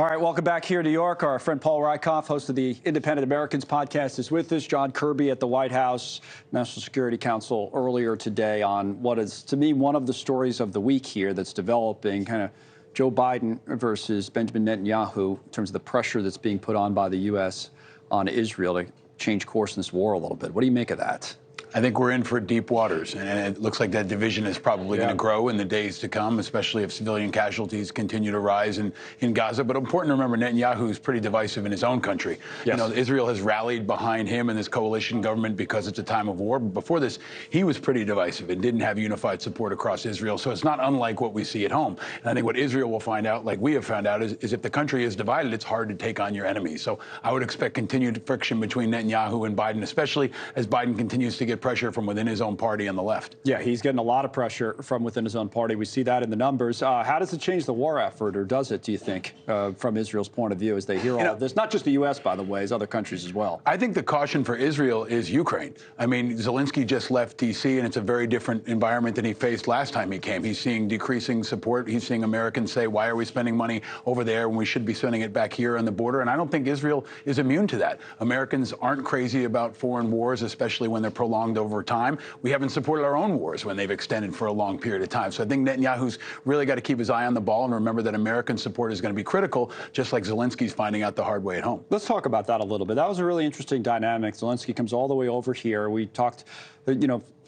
All right, welcome back here to New York. Our friend Paul Rykoff, host of the Independent Americans podcast, is with us. John Kirby at the White House National Security Council earlier today on what is, to me, one of the stories of the week here that's developing, kind of Joe Biden versus Benjamin Netanyahu in terms of the pressure that's being put on by the U.S. on Israel to change course in this war a little bit. What do you make of that? I think we're in for deep waters, and it looks like that division is probably going to grow in the days to come, especially if civilian casualties continue to rise in Gaza. But important to remember, Netanyahu is pretty divisive in his own country. Yes. You know, Israel has rallied behind him and this coalition government because it's a time of war. But before this, he was pretty divisive and didn't have unified support across Israel. So it's not unlike what we see at home. And I think what Israel will find out, like we have found out, is if the country is divided, it's hard to take on your enemies. So I would expect continued friction between Netanyahu and Biden, especially as Biden continues to get pressure from within his own party on the left. Yeah, he's getting a lot of pressure from within his own party. We see that in the numbers. How does it change the war effort, or does it, do you think, from Israel's point of view, as they hear all of this? Not just the U.S., by the way, as other countries as well. I think the caution for Israel is Ukraine. I mean, Zelensky just left D.C., and it's a very different environment than he faced last time he came. He's seeing decreasing support. He's seeing Americans say, why are we spending money over there when we should be spending it back here on the border? And I don't think Israel is immune to that. Americans aren't crazy about foreign wars, especially when they're prolonged over time. We haven't supported our own wars when they've extended for a long period of time. So I think Netanyahu's really got to keep his eye on the ball and remember that American support is going to be critical, just like Zelensky's finding out the hard way at home. Let's talk about that a little bit. That was a really interesting dynamic. Zelensky comes all the way over here. We talked,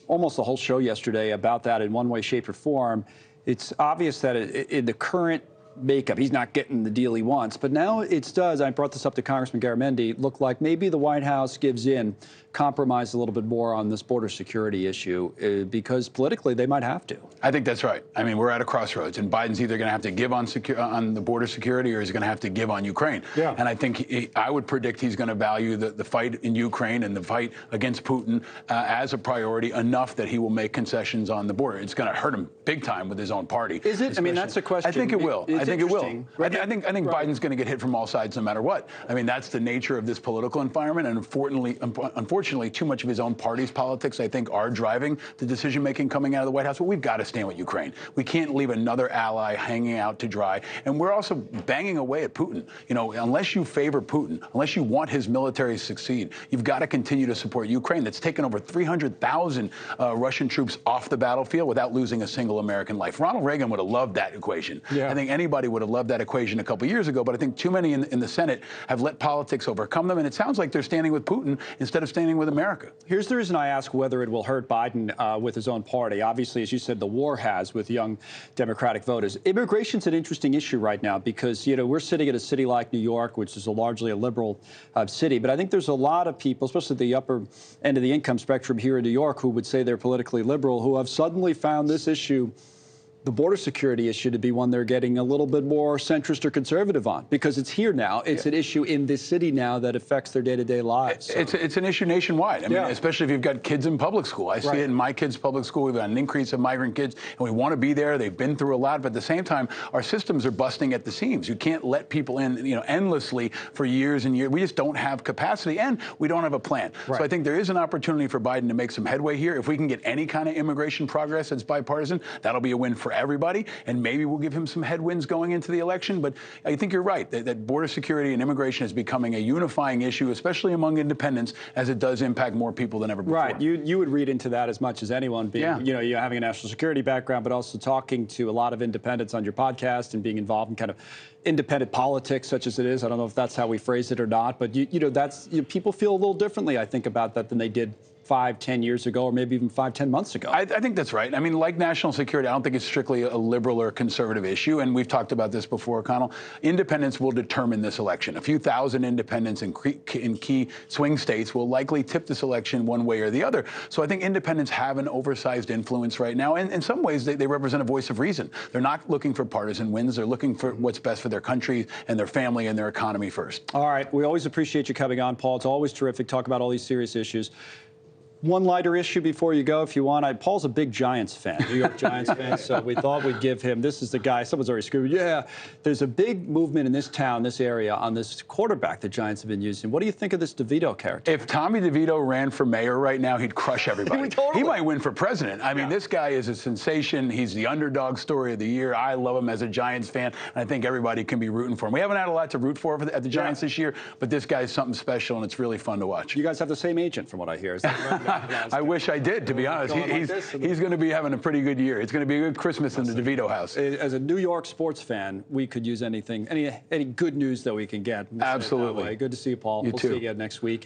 almost the whole show yesterday about that in one way, shape, or form. It's obvious that in the current makeup, he's not getting the deal he wants. But now it does, I brought this up to Congressman Garamendi, look like maybe the White House gives in, compromise a little bit more on this border security issue, because politically they might have to. I think that's right. I mean, we're at a crossroads, and Biden's either going to have to give on the border security, or he's going to have to give on Ukraine. Yeah. And I think I would predict he's going to value the fight in Ukraine and the fight against Putin as a priority enough that he will make concessions on the border. It's going to hurt him big time with his own party. Is it? I mean, that's a question. I think it will. I think it will. I think right. Biden's going to get hit from all sides no matter what. I mean, that's the nature of this political environment, and unfortunately, too much of his own party's politics, I think, are driving the decision-making coming out of the White House. But we've got to stand with Ukraine. We can't leave another ally hanging out to dry. And we're also banging away at Putin. You know, unless you favor Putin, unless you want his military to succeed, you've got to continue to support Ukraine. That's taken over 300,000 Russian troops off the battlefield without losing a single American life. Ronald Reagan would have loved that equation. Yeah. I think anybody would have loved that equation a couple years ago, but I think too many in the Senate have let politics overcome them, and it sounds like they're standing with Putin instead of standing with America. Here's the reason I ask whether it will hurt Biden with his own party. Obviously, as you said, the war has with young Democratic voters. Immigration's an interesting issue right now because, we're sitting in a city like New York, which is largely a liberal city, but I think there's a lot of people, especially at the upper end of the income spectrum here in New York, who would say they're politically liberal, who have suddenly found this issue, the border security issue, to be one they're getting a little bit more centrist or conservative on, because it's here now. It's an issue in this city now that affects their day-to-day lives. So. It's an issue nationwide. I mean, especially if you've got kids in public school. I see it in my kids' public school. We've got an increase of migrant kids, and we want to be there. They've been through a lot, but at the same time, our systems are busting at the seams. You can't let people in, endlessly for years and years. We just don't have capacity, and we don't have a plan. Right. So I think there is an opportunity for Biden to make some headway here. If we can get any kind of immigration progress that's bipartisan, that'll be a win for everybody, and maybe we'll give him some headwinds going into the election. But I think you're right, that border security and immigration is becoming a unifying issue, especially among independents, as it does impact more people than ever before. Right. You would read into that as much as anyone, being, you having a national security background, but also talking to a lot of independents on your podcast and being involved in kind of independent politics, such as it is. I don't know if that's how we phrase it or not, but people feel a little differently, I think, about that than they did 5-10 years ago, or maybe even 5-10 months ago. I think that's right. I mean, like national security, I don't think it's strictly a liberal or conservative issue, and we've talked about this before, Connell. Independents will determine this election. A few thousand independents in key swing states will likely tip this election one way or the other. So I think independents have an oversized influence right now, and in some ways they represent a voice of reason. They're not looking for partisan wins. They're looking for what's best for their country and their family and their economy first. All right. We always appreciate you coming on, Paul. It's always terrific to talk about all these serious issues. One lighter issue before you go, if you want. Paul's a big Giants fan, New York Giants fan, so we thought we'd give him, this is the guy, someone's already screaming, yeah, there's a big movement in this town, this area, on this quarterback the Giants have been using. What do you think of this DeVito character? If Tommy DeVito ran for mayor right now, he'd crush everybody. Totally. He might win for president. I mean, this guy is a sensation. He's the underdog story of the year. I love him as a Giants fan, and I think everybody can be rooting for him. We haven't had a lot to root for at the Giants this year, but this guy's something special, and it's really fun to watch. You guys have the same agent, from what I hear. Is that right? I wish I did, to be honest. He's going to be having a pretty good year. It's going to be a good Christmas in the DeVito house. As a New York sports fan, we could use anything, any good news that we can get. Absolutely. Good to see you, Paul. You We'll too. see you again next week.